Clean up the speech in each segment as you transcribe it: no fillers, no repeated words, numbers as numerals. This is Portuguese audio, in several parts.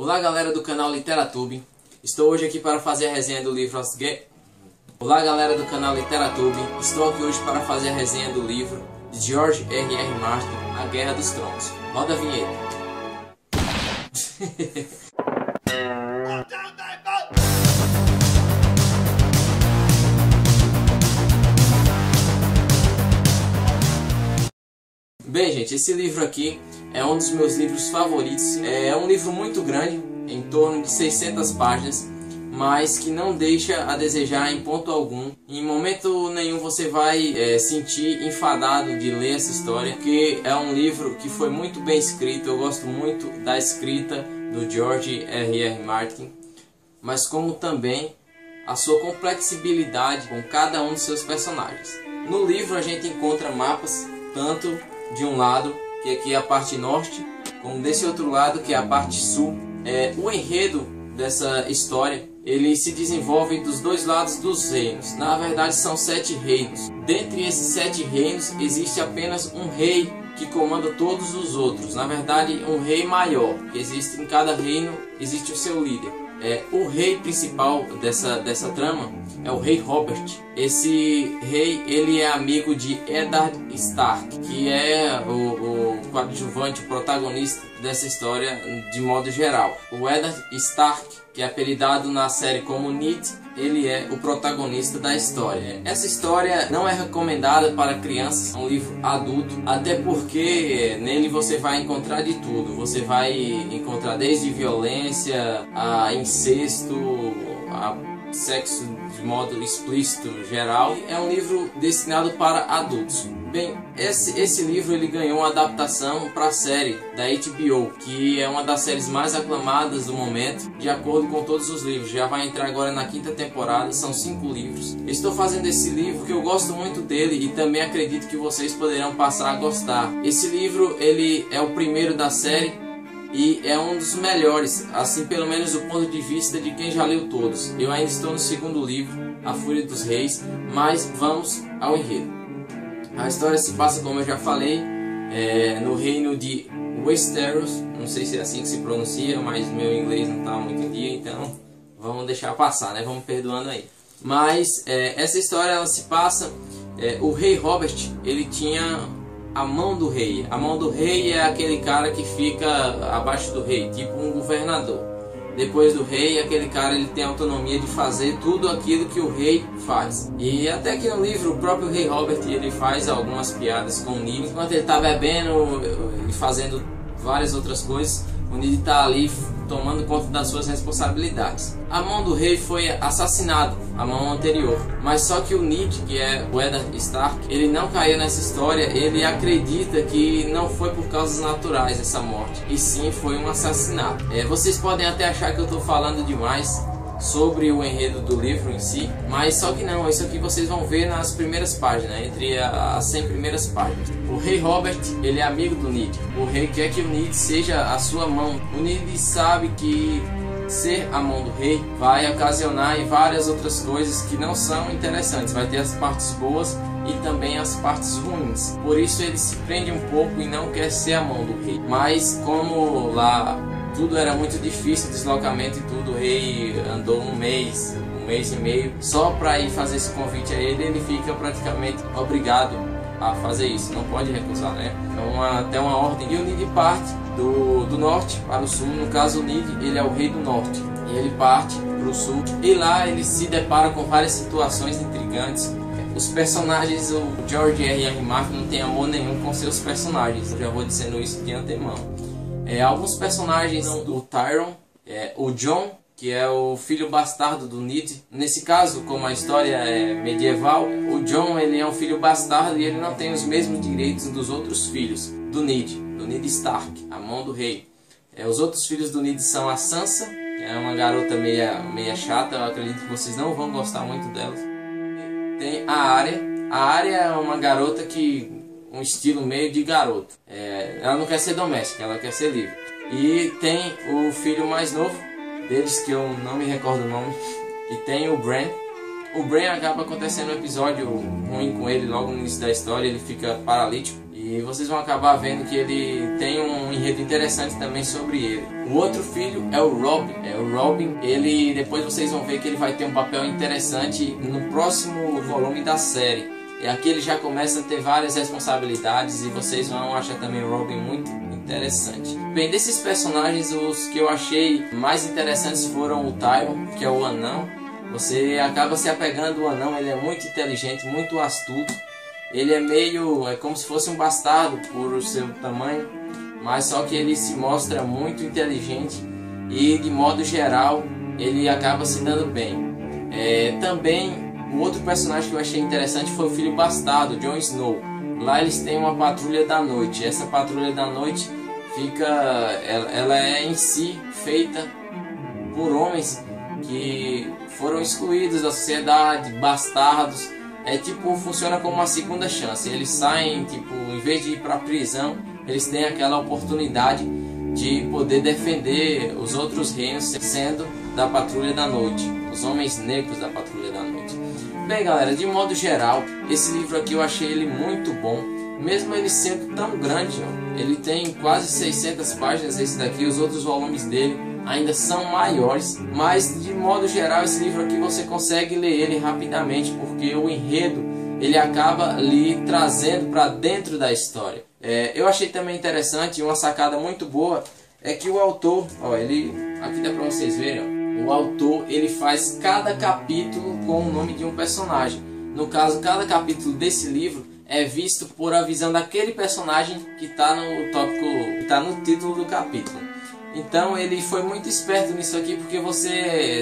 Olá galera do canal Literatube, estou hoje aqui para fazer a resenha do livro Olá galera do canal Literatube, estou aqui hoje para fazer a resenha do livro de George R.R. Martin, A Guerra dos Tronos. Roda a vinheta. Bem gente, esse livro aqui é um dos meus livros favoritos. É um livro muito grande, em torno de 600 páginas, mas que não deixa a desejar em ponto algum. Em momento nenhum você vai sentir enfadado de ler essa história, porque é um livro que foi muito bem escrito. Eu gosto muito da escrita do George R.R. Martin, mas como também a sua complexibilidade com cada um dos seus personagens. No livro a gente encontra mapas, tanto de um lado, que aqui é a parte norte, como desse outro lado, que é a parte sul. O enredo dessa história, ele se desenvolve dos dois lados dos reinos. Na verdade são 7 reinos. Dentre esses 7 reinos existe apenas um rei que comanda todos os outros. Na verdade um rei maior, que existe em cada reino, existe o seu líder. O rei principal dessa trama é o rei Robert. Esse rei, ele é amigo de Eddard Stark, que é o coadjuvante, o protagonista dessa história de modo geral. O Eddard Stark, que é apelidado na série como Ned, ele é o protagonista da história. Essa história não é recomendada para crianças, é um livro adulto, até porque nele você vai encontrar de tudo. Você vai encontrar desde violência a incesto, a sexo de modo explícito geral. É um livro destinado para adultos. Bem, esse livro ele ganhou uma adaptação para a série da HBO, que é uma das séries mais aclamadas do momento, de acordo com todos os livros. Já vai entrar agora na 5ª temporada, são 5 livros. Estou fazendo esse livro que eu gosto muito dele e também acredito que vocês poderão passar a gostar. Esse livro ele é o primeiro da série e é um dos melhores, assim pelo menos do ponto de vista de quem já leu todos. Eu ainda estou no 2º livro, A Fúria dos Reis, mas vamos ao enredo. A história se passa, como eu já falei, no reino de Westeros. Não sei se é assim que se pronuncia, mas meu inglês não está muito em dia, então vamos deixar passar, né? Vamos perdoando aí. Mas essa história ela se passa, o rei Robert, ele tinha a mão do rei. A mão do rei é aquele cara que fica abaixo do rei, tipo um governador. Depois do rei, aquele cara ele tem a autonomia de fazer tudo aquilo que o rei faz. E até que no livro, o próprio rei Robert ele faz algumas piadas com o Ned. Enquanto ele está bebendo e fazendo várias outras coisas, o Ned está ali tomando conta das suas responsabilidades. A mão do rei foi assassinado, a mão anterior. Mas só que o Ned, que é o Eddard Stark, ele não caiu nessa história. Ele acredita que não foi por causas naturais essa morte, e sim foi um assassinato. Vocês podem até achar que eu estou falando demais sobre o enredo do livro em si, mas só que não, isso aqui vocês vão ver nas primeiras páginas, entre as 100 primeiras páginas. O rei Robert, ele é amigo do Ned. O rei quer que o Ned seja a sua mão. O Ned sabe que ser a mão do rei vai ocasionar em várias outras coisas que não são interessantes. Vai ter as partes boas e também as partes ruins. Por isso ele se prende um pouco e não quer ser a mão do rei. Mas como lá tudo era muito difícil, deslocamento e tudo, o rei andou um mês e meio só para ir fazer esse convite a ele. Ele fica praticamente obrigado a fazer isso, não pode recusar, né? Então até uma ordem. E o Ned parte do norte para o sul. No caso o Ned, ele é o rei do norte, e ele parte para o sul, e lá ele se depara com várias situações intrigantes. Os personagens, o George R.R. Martin não tem amor nenhum com seus personagens, eu já vou dizendo isso de antemão. Alguns personagens do Tyrion, o Jon, que é o filho bastardo do Ned. Nesse caso, como a história é medieval, o Jon ele é um filho bastardo e ele não tem os mesmos direitos dos outros filhos do Ned Stark, a mão do rei. Os outros filhos do Ned são a Sansa, que é uma garota meia chata. Eu acredito que vocês não vão gostar muito dela. Tem a Arya. A Arya é uma garota que um estilo meio de garoto. Ela não quer ser doméstica, ela quer ser livre. E tem o filho mais novo deles, que eu não me recordo o nome, e tem o Bran. O Bran acaba acontecendo um episódio ruim com ele logo no início da história. Ele fica paralítico e E vocês vão acabar vendo que ele tem um enredo interessante também sobre ele. O outro filho é o Robin. O Robin, ele depois vocês vão ver que ele vai ter um papel interessante no próximo volume da série. E aqui ele já começa a ter várias responsabilidades e vocês vão achar também o Robin muito interessante. Bem, desses personagens, os que eu achei mais interessantes foram o Tyron, que é o anão. Você acaba se apegando ao anão, ele é muito inteligente, muito astuto. Ele é como se fosse um bastardo por seu tamanho, mas só que ele se mostra muito inteligente e de modo geral ele acaba se dando bem. Também o outro personagem que eu achei interessante foi o filho bastardo, Jon Snow. Lá eles têm uma patrulha da noite. Essa patrulha da noite ela é em si feita por homens que foram excluídos da sociedade, bastardos. Funciona como uma segunda chance. Eles saem, em vez de ir para a prisão, eles têm aquela oportunidade de poder defender os outros reinos, sendo da Patrulha da Noite, os homens negros da Patrulha da Noite. Bem, galera, de modo geral, esse livro aqui eu achei ele muito bom, mesmo ele sendo tão grande, ó. Ele tem quase 600 páginas esse daqui, os outros volumes dele ainda são maiores, mas de modo geral esse livro aqui você consegue ler ele rapidamente, porque o enredo ele acaba lhe trazendo para dentro da história. Eu achei também interessante, uma sacada muito boa, é que o autor, aqui dá para vocês verem, ó, o autor ele faz cada capítulo com o nome de um personagem. No caso, cada capítulo desse livro é visto por a visão daquele personagem que está no tópico, que está no título do capítulo. Então ele foi muito esperto nisso aqui, porque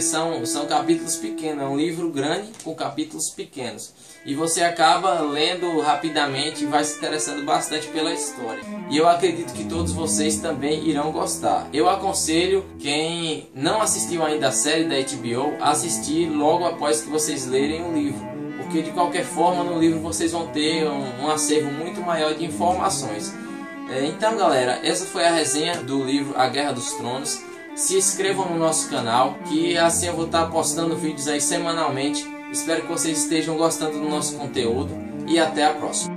são capítulos pequenos, é um livro grande com capítulos pequenos. E você acaba lendo rapidamente e vai se interessando bastante pela história. E eu acredito que todos vocês também irão gostar. Eu aconselho quem não assistiu ainda a série da HBO, a assistir logo após que vocês lerem o livro. Porque de qualquer forma no livro vocês vão ter um acervo muito maior de informações. Então galera, essa foi a resenha do livro A Guerra dos Tronos. Se inscrevam no nosso canal, que assim eu vou estar postando vídeos aí semanalmente. Espero que vocês estejam gostando do nosso conteúdo e até a próxima.